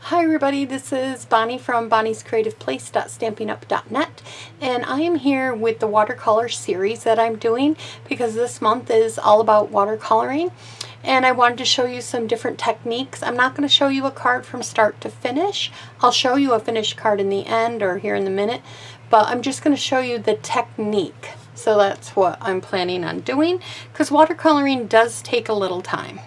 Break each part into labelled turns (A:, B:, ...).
A: Hi everybody, this is Bonnie from bonniescreativeplace.stampinup.net, and I am here with the watercolor series that I'm doing because this month is all about watercoloring, and I wanted to show you some different techniques. I'm not going to show you a card from start to finish. I'll show you a finished card in the end or here in the minute, but I'm just going to show you the technique. So that's what I'm planning on doing because watercoloring does take a little time.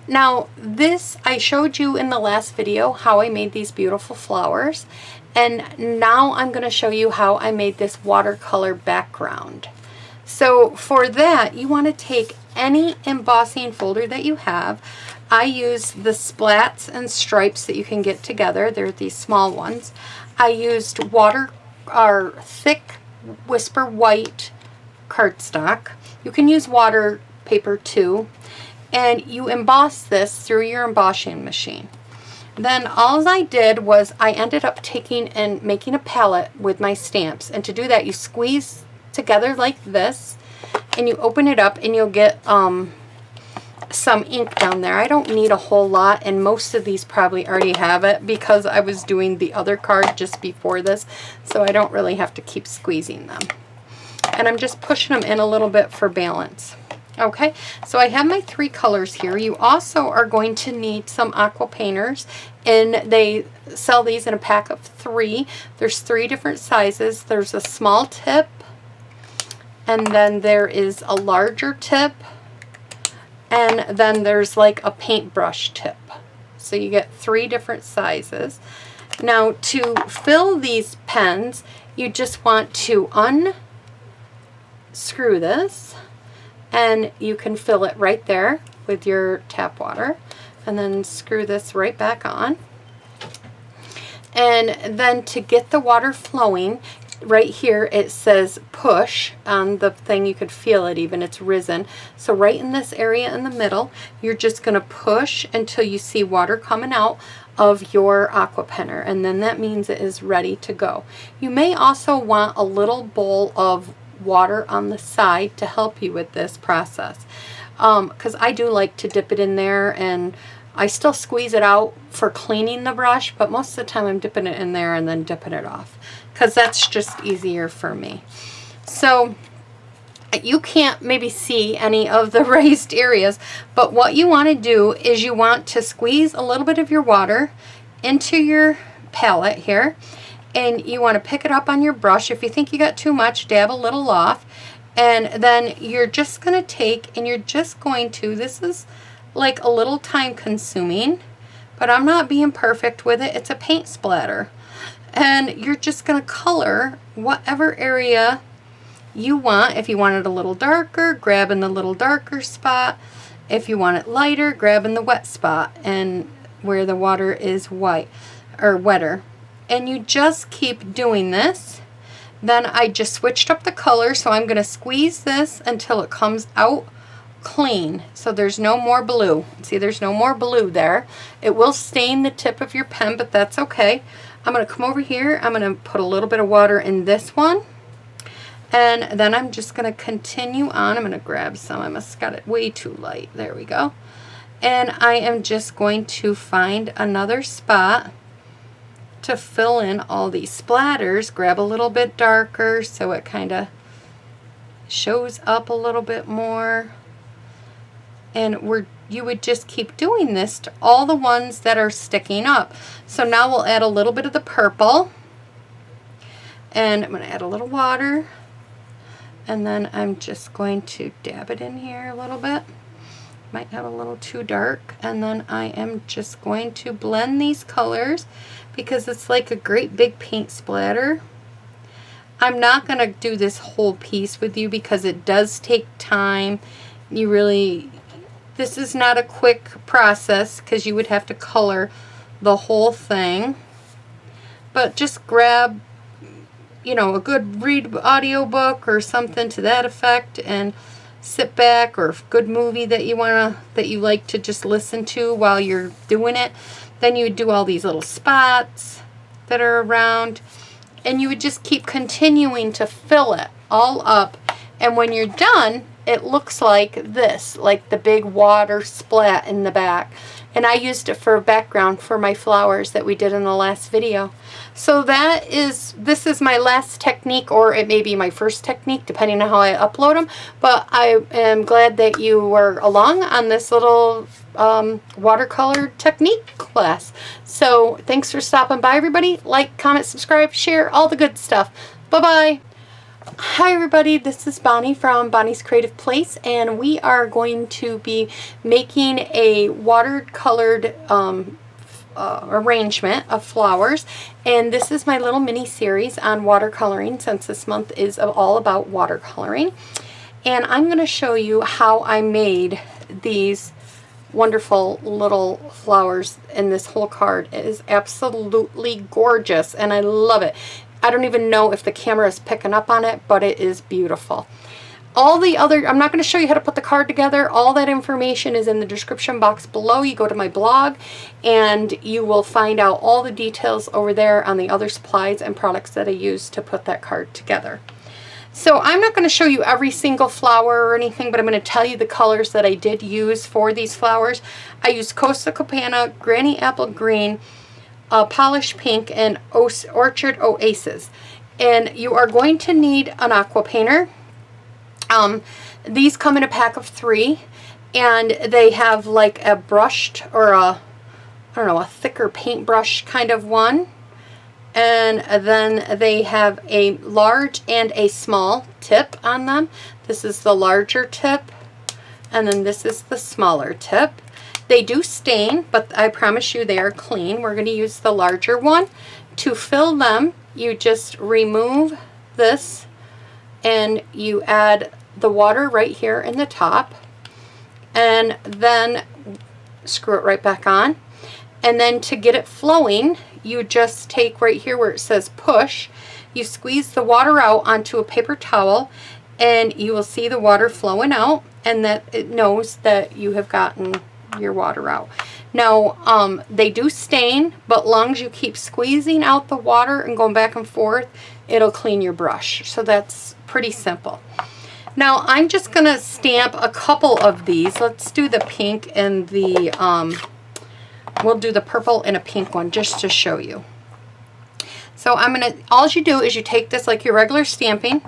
A: Now this, I showed you in the last video how I made these beautiful flowers, and now I'm going to show you how I made this watercolor background. So for that, you want to take any embossing folder that you have. I use the splats and stripes that you can get together. They're these small ones. I used thick Whisper White cardstock. You can use water paper too. And you emboss this through your embossing machine. Then all I did was I ended up taking and making a palette with my stamps, and to do that you squeeze together like this and you open it up and you'll get some ink down there. I don't need a whole lot, and most of these probably already have it because I was doing the other card just before this, so I don't really have to keep squeezing them. And I'm just pushing them in a little bit for balance. Okay, so I have my three colors here. You also are going to need some aqua painters, and they sell these in a pack of 3. There's 3 different sizes. There's a small tip, and then there is a larger tip, and then there's like a paintbrush tip. So you get 3 different sizes. Now to fill these pens, you just want to unscrew this, and you can fill it right there with your tap water, and then screw this right back on. And then to get the water flowing, right here it says push on the thing. You could feel it even, it's risen. So right in this area in the middle, you're just going to push until you see water coming out of your aqua painter, and then that means it is ready to go. You may also want a little bowl of water on the side to help you with this process, because I do like to dip it in there, and I still squeeze it out for cleaning the brush, but most of the time I'm dipping it in there and then dipping it off because that's just easier for me. So you can't maybe see any of the raised areas, but what you want to do is you want to squeeze a little bit of your water into your palette here, and you want to pick it up on your brush. If you think you got too much, dab a little off, and then you're just going to take and you're just going to, this is like a little time consuming, but I'm not being perfect with it. It's a paint splatter, and you're just going to color whatever area you want. If you want it a little darker, grab in the little darker spot. If you want it lighter, grab in the wet spot and where the water is white or wetter. And you just keep doing this. Then I just switched up the color, so I'm going to squeeze this until it comes out clean. So there's no more blue. See, there's no more blue there. It will stain the tip of your pen, but that's okay. I'm going to come over here. I'm going to put a little bit of water in this one. And then I'm just going to continue on. I'm going to grab some. I must have got it way too light. There we go. And I am just going to find another spot to fill in all these splatters. Grab a little bit darker so it kind of shows up a little bit more, and you would just keep doing this to all the ones that are sticking up. So now we'll add a little bit of the purple, and I'm going to add a little water, and then I'm just going to dab it in here a little bit. Might have a little too dark, and then I am just going to blend these colors because it's like a great big paint splatter. I'm not going to do this whole piece with you because it does take time. This is not a quick process because you would have to color the whole thing, but just grab, you know, a good audio book or something to that effect, and sit back, or a good movie that you like to just listen to while you're doing it. Then you would do all these little spots that are around, and you would just keep continuing to fill it all up, and when you're done, it looks like this, like the big water splat in the back. and I used it for background for my flowers that we did in the last video. So this is my last technique, or it may be my first technique depending on how I upload them, but I am glad that you were along on this little watercolor technique class. So thanks for stopping by, everybody. Like, comment, subscribe, share, all the good stuff. Bye-bye. Hi everybody, this is Bonnie from Bonnie's Creative Place, and we are going to be making a watercolored arrangement of flowers, and this is my little mini series on watercoloring, since this month is all about watercoloring. And I'm going to show you how I made these wonderful little flowers in this whole card. It is absolutely gorgeous and I love it. I don't even know if the camera is picking up on it, but it is beautiful. All the other, I'm not going to show you how to put the card together. All that information is in the description box below. You go to my blog and you will find out all the details over there on the other supplies and products that I use to put that card together. So I'm not going to show you every single flower or anything, but I'm going to tell you the colors that I did use for these flowers. I used Costa Cabana, Granny Apple Green, Polished Pink, and Orchard Oasis. And you are going to need an aqua painter. These come in a pack of 3, and they have like a brushed, or a, I don't know, a thicker paintbrush kind of one. And then they have a large and a small tip on them. This is the larger tip, and then this is the smaller tip. They do stain, but I promise you they are clean. We're going to use the larger one. To fill them, you just remove this and you add the water right here in the top, and then screw it right back on. And then to get it flowing, you just take right here where it says push, you squeeze the water out onto a paper towel, and you will see the water flowing out, and that it knows that you have gotten your water out. Now they do stain, but long as you keep squeezing out the water and going back and forth, it'll clean your brush. So that's pretty simple. Now I'm just gonna stamp a couple of these. Let's do the pink and the we'll do the purple and a pink one just to show you. So I'm gonna, all you do is you take this like your regular stamping,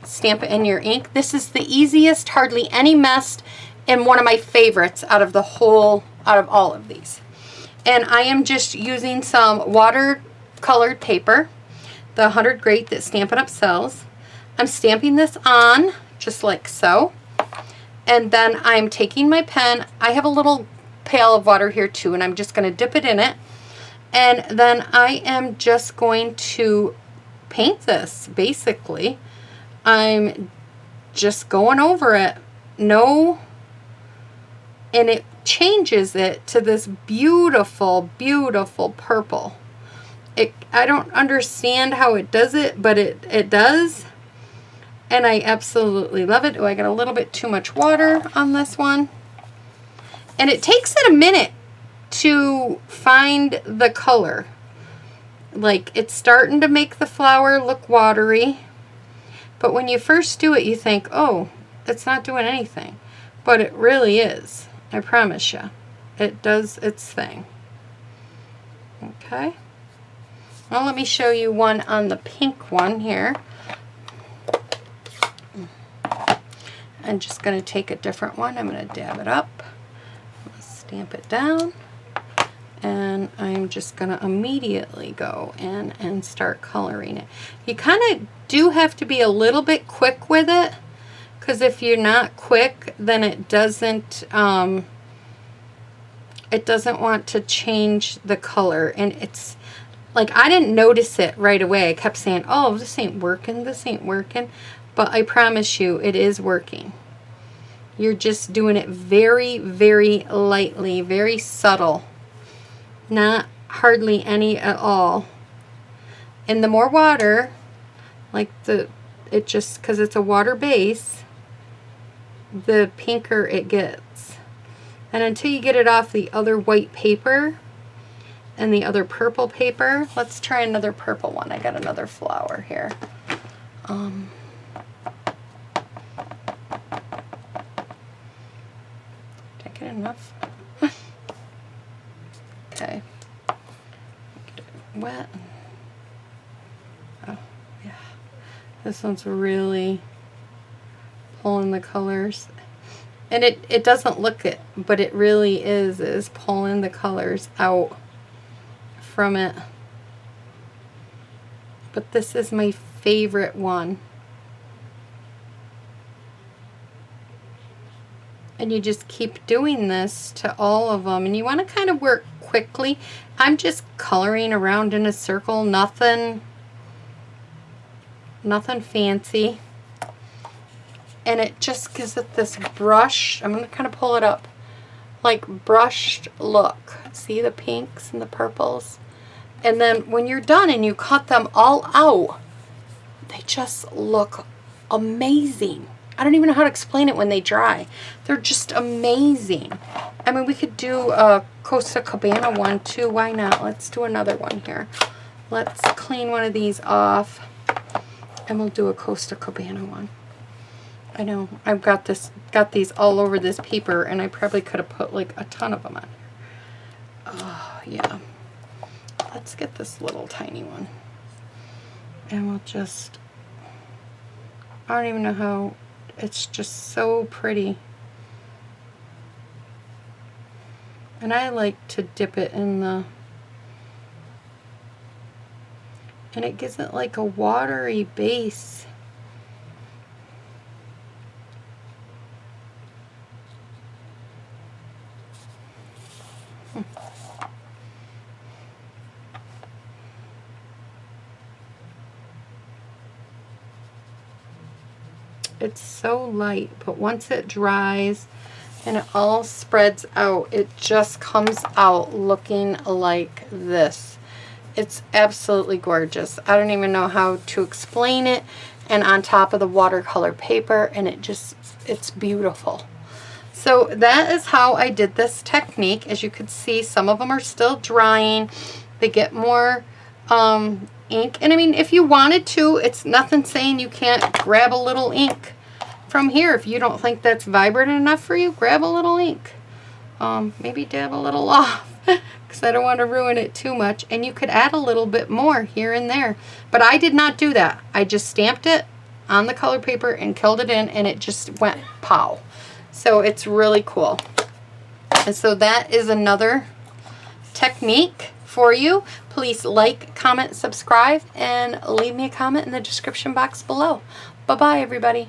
A: stamp it in your ink. This is the easiest, hardly any mess, and one of my favorites out of all of these. And I am just using some watercolored paper, the 100 grade that Stampin' Up! Sells. I'm stamping this on just like so, and then I'm taking my pen. I have a little pail of water here too, and I'm just going to dip it in it, and then I am just going to paint this. Basically, I'm just going over it. And it changes it to this beautiful, beautiful purple. I don't understand how it does it, but it does. And I absolutely love it. Oh, I got a little bit too much water on this one. And it takes it a minute to find the color. Like, it's starting to make the flower look watery. But when you first do it, you think, oh, it's not doing anything. But it really is. I promise you, it does its thing. Okay. Well, let me show you one on the pink one here. I'm just going to take a different one. I'm going to dab it up, stamp it down, and I'm just going to immediately go in and start coloring it. You kind of do have to be a little bit quick with it, because if you're not quick, then it doesn't want to change the color. And it's like, I didn't notice it right away. I kept saying, oh, this ain't working, this ain't working. But I promise you, it is working. You're just doing it very, very lightly, very subtle. Not hardly any at all. And the more water, like it just, because it's a water base, the pinker it gets. And until you get it off the other white paper and the other purple paper, let's try another purple one. I got another flower here. Did I get enough? wet. Oh, yeah. This one's really pulling the colors. And it doesn't look it, but it really is pulling the colors out from it. But this is my favorite one. And you just keep doing this to all of them. And you want to kind of work quickly. I'm just coloring around in a circle, nothing fancy. And it just gives it this brush, I'm going to kind of pull it up, like brushed look. See the pinks and the purples? And then when you're done and you cut them all out, they just look amazing. I don't even know how to explain it when they dry. They're just amazing. I mean, we could do a Costa Cabana one too. Why not? Let's do another one here. Let's clean one of these off and we'll do a Costa Cabana one. I know I've got these all over this paper, and I probably could have put like a ton of them on here. Oh yeah. Let's get this little tiny one. And we'll just, I don't even know how, it's just so pretty. And I like to dip it in the, and it gives it like a watery base. It's so light, but once it dries and it all spreads out, it just comes out looking like this. It's absolutely gorgeous. I don't even know how to explain it. And on top of the watercolor paper, and it's beautiful. So that is how I did this technique. As you can see, some of them are still drying. They get more ink. And I mean, if you wanted to, it's nothing saying you can't grab a little ink from here. If you don't think that's vibrant enough for you, grab a little ink. Maybe dab a little off because I don't want to ruin it too much. And you could add a little bit more here and there. But I did not do that. I just stamped it on the color paper and killed it in, and it just went pow. So it's really cool. And so that is another technique for you. Please like, comment, subscribe, and leave me a comment in the description box below. Bye-bye, everybody.